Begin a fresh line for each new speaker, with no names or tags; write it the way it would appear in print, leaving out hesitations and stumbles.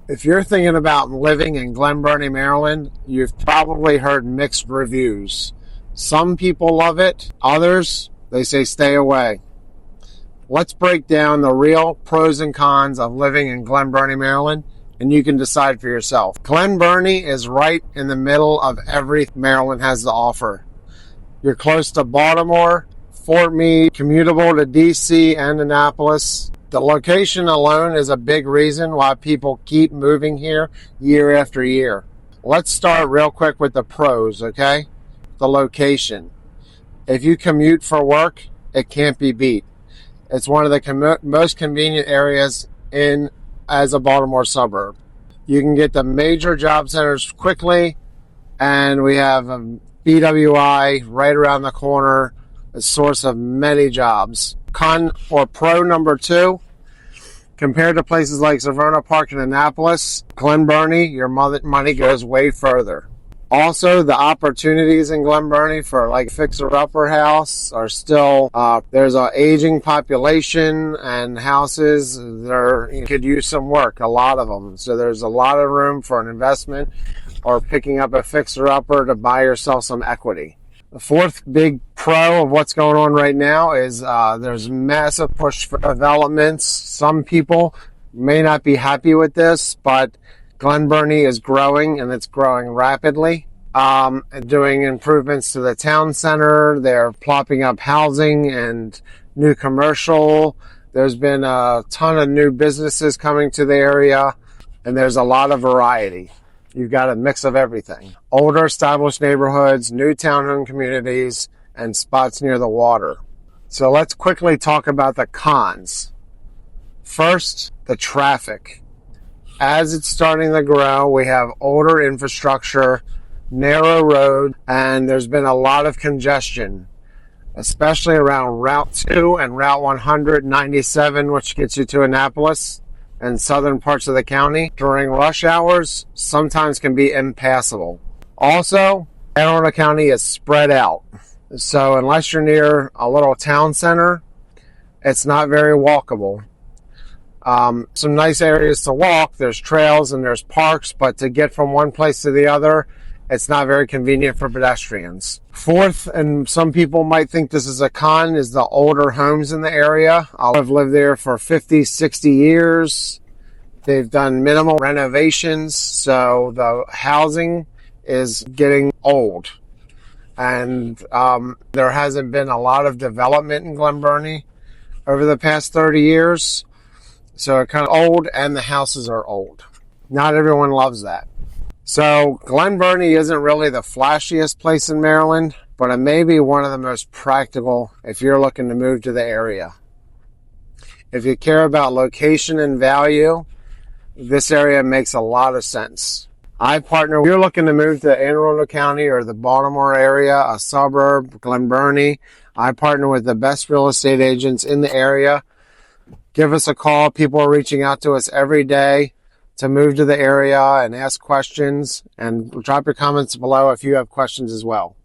If you're thinking about living in Glen Burnie, Maryland, you've probably heard mixed reviews. Some people love it, others, they say stay away. Let's break down the real pros and cons of living in Glen Burnie, Maryland, and you can decide for yourself. Glen Burnie is right in the middle of everything Maryland has to offer. You're close to Baltimore, Fort Meade, commutable to DC and Annapolis. The location alone is a big reason why people keep moving here year after year. Let's start real quick with the pros, okay? The location. If you commute for work, it can't be beat. It's one of the most convenient areas as a Baltimore suburb. You can get the major job centers quickly, and we have BWI right around the corner, a source of many jobs. Con or pro number 2, compared to places like Severna Park and Annapolis, Glen Burnie, your money goes way further. Also, the opportunities in Glen Burnie for like fixer-upper house are still, there's an aging population and houses that could use some work, a lot of them. So there's a lot of room for an investment or picking up a fixer-upper to buy yourself some equity. The fourth big pro of what's going on right now is there's massive push for developments. Some people may not be happy with this, but Glen Burnie is growing, and it's growing rapidly. Doing improvements to the town center. They're plopping up housing and new commercial. There's been a ton of new businesses coming to the area, and there's a lot of variety. You've got a mix of everything. Older established neighborhoods, new townhome communities, and spots near the water. So let's quickly talk about the cons. First, the traffic. As it's starting to grow, we have older infrastructure, narrow road, and there's been a lot of congestion, especially around Route 2 and Route 197, which gets you to Annapolis and southern parts of the county. During rush hours, sometimes can be impassable. Also, Anne Arundel County is spread out. So unless you're near a little town center, it's not very walkable. Some nice areas to walk. There's trails and there's parks, but to get from one place to the other, it's not very convenient for pedestrians. Fourth, and some people might think this is a con, is the older homes in the area. I've lived there for 50, 60 years. They've done minimal renovations, so the housing is getting old. And there hasn't been a lot of development in Glen Burnie over the past 30 years. So it's kind of old, and the houses are old. Not everyone loves that. So Glen Burnie isn't really the flashiest place in Maryland, but it may be one of the most practical if you're looking to move to the area. If you care about location and value, this area makes a lot of sense. If you're looking to move to Anne Arundel County or the Baltimore area, a suburb, Glen Burnie, I partner with the best real estate agents in the area. Give us a call. People are reaching out to us every day to move to the area and ask questions, and drop your comments below if you have questions as well.